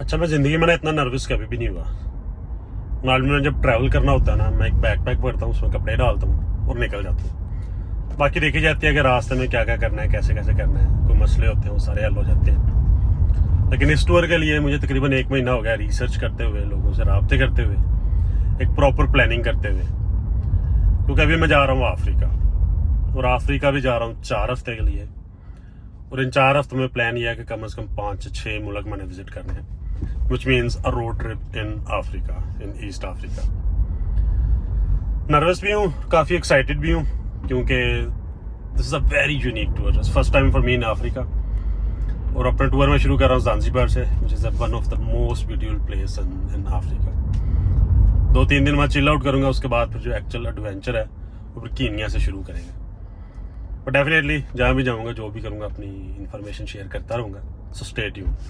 अच्छा, मैं ज़िंदगी में ना इतना नर्वस कभी भी नहीं हुआ। नॉर्मली में जब ट्रैवल करना होता है ना, मैं एक बैकपैक भरता हूँ, उसमें कपड़े डालता हूँ और निकल जाता हूँ। बाकी देखी जाती है कि रास्ते में क्या क्या करना है, कैसे कैसे करना है, कोई मसले होते हैं वो सारे हल हो जाते हैं। लेकिन इस टूर के लिए मुझे तकरीबन 1 महीना हो गया रिसर्च करते हुए, लोगों से राब्ते करते हुए, एक प्रॉपर प्लानिंग करते हुए। क्योंकि अभी मैं जा रहा हूँ अफ्रीका, और अफ्रीका भी जा रहा हूँ 4 हफ्ते के लिए। और इन 4 हफ्तों में प्लान ये है कि कम से कम 5 से 6 मुल्क मैंने विजिट करने हैं, which means a road trip in Africa, in East Africa. Nervous भी हूँ, काफ़ी एक्साइटेड भी हूँ, क्योंकि this is a very unique tour, first time for me in Africa. और अपना टूर मैं शुरू कर रहा हूँ ज़ांज़ीबार से, which is one of the most beautiful place in Africa. 2-3 दिन मैं चिल आउट करूँगा, उसके बाद फिर जो एक्चुअल एडवेंचर है वो फिर कीनिया से शुरू करेंगे। बट डेफिनेटली जहाँ भी जाऊँगा, जो भी करूँगा, अपनी इन्फॉर्मेशन शेयर करता रहूँगा। So stay tuned.